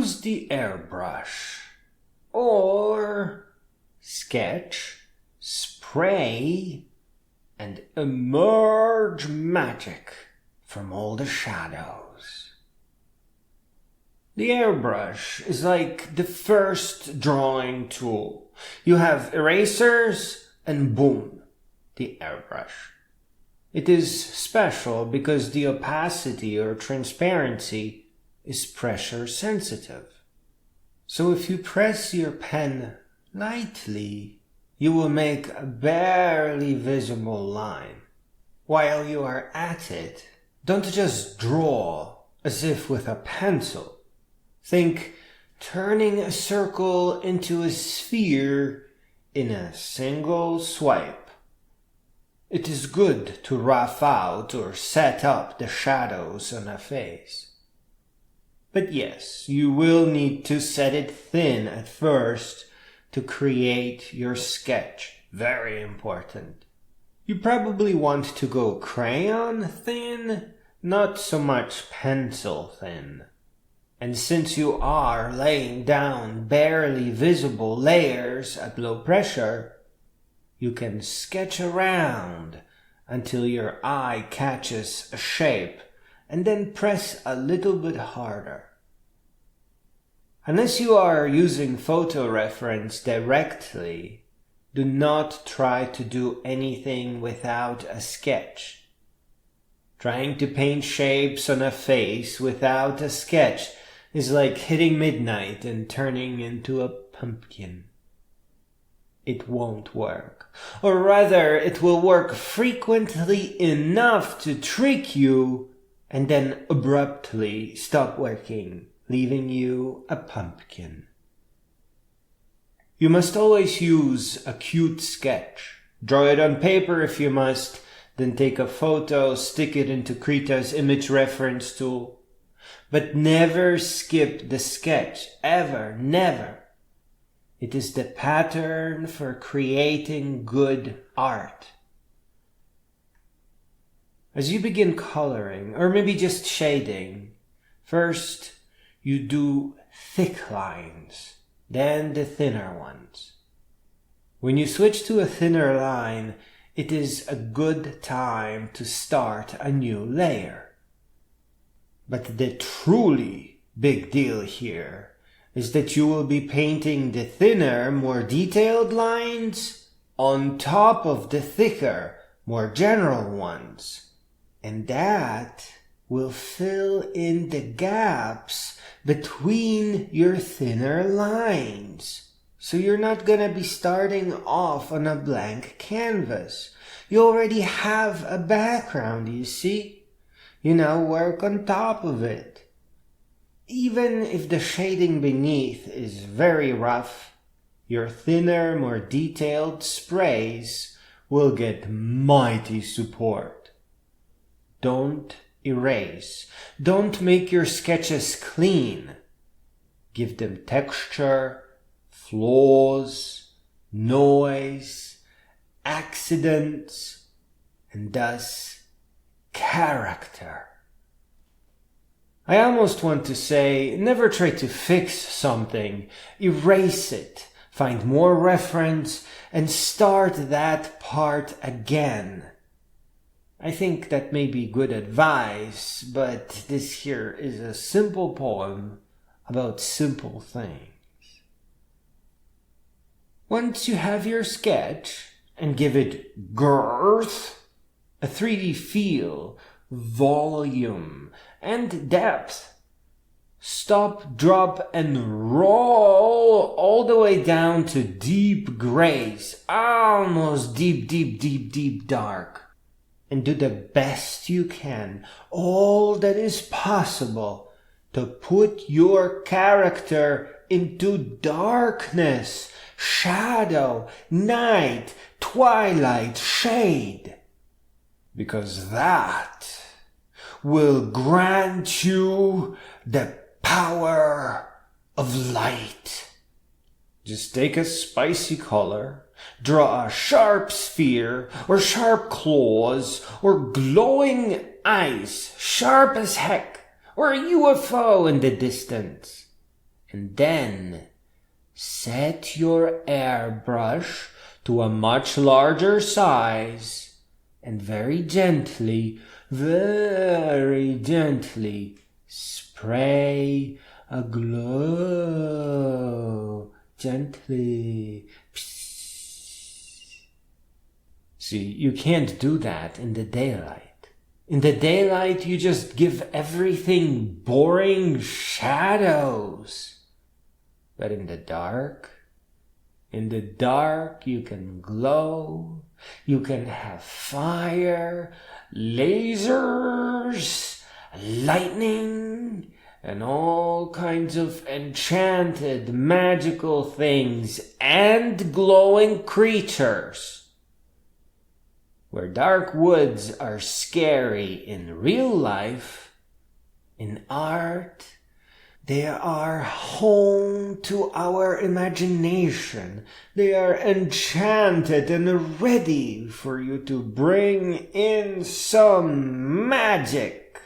use the airbrush or sketch, spray, and emerge magic from all the shadows. The airbrush is like the first drawing tool. You have erasers and boom, the airbrush. It is special because the opacity or transparency is pressure sensitive. So if you press your pen lightly, you will make a barely visible line. While you are at it, don't just draw as if with a pencil. Think turning a circle into a sphere in a single swipe. It is good to rough out or set up the shadows on a face. But yes, you will need to set it thin at first to create your sketch. Very important. You probably want to go crayon thin, not so much pencil thin. And since you are laying down barely visible layers at low pressure, you can sketch around until your eye catches a shape and then press a little bit harder. Unless you are using photo reference directly, do not try to do anything without a sketch. Trying to paint shapes on a face without a sketch is like hitting midnight and turning into a pumpkin. It won't work. Or rather, it will work frequently enough to trick you and then abruptly stop working, leaving you a pumpkin. You must always use a cute sketch. Draw it on paper if you must, then take a photo, stick it into Krita's image reference tool. But never skip the sketch, ever, never. It is the pattern for creating good art. As you begin coloring, or maybe just shading, first you do thick lines, then the thinner ones. When you switch to a thinner line, it is a good time to start a new layer. But the truly big deal here is that you will be painting the thinner, more detailed lines on top of the thicker, more general ones. And that will fill in the gaps between your thinner lines. So you're not gonna be starting off on a blank canvas. You already have a background, you see? You now work on top of it. Even if the shading beneath is very rough, your thinner, more detailed sprays will get mighty support. Don't erase. Don't make your sketches clean. Give them texture, flaws, noise, accidents, and thus character. I almost want to say, never try to fix something. Erase it. Find more reference and start that part again. I think that may be good advice, but this here is a simple poem about simple things. Once you have your sketch and give it girth, a 3D feel, volume, and depth, stop, drop, and roll all the way down to deep grays, almost deep dark. And do the best you can, all that is possible, to put your character into darkness, shadow, night, twilight, shade. Because that will grant you the power of light. Just take a spicy color, draw a sharp sphere, or sharp claws, or glowing eyes, sharp as heck, or a UFO in the distance. And then set your airbrush to a much larger size and very gently spray a glow. Gently. See, you can't do that in the daylight. In the daylight, you just give everything boring shadows. But in the dark, you can glow, you can have fire, lasers, lightning, and all kinds of enchanted, magical things and glowing creatures. Where dark woods are scary in real life, in art, they are home to our imagination. They are enchanted and ready for you to bring in some magic.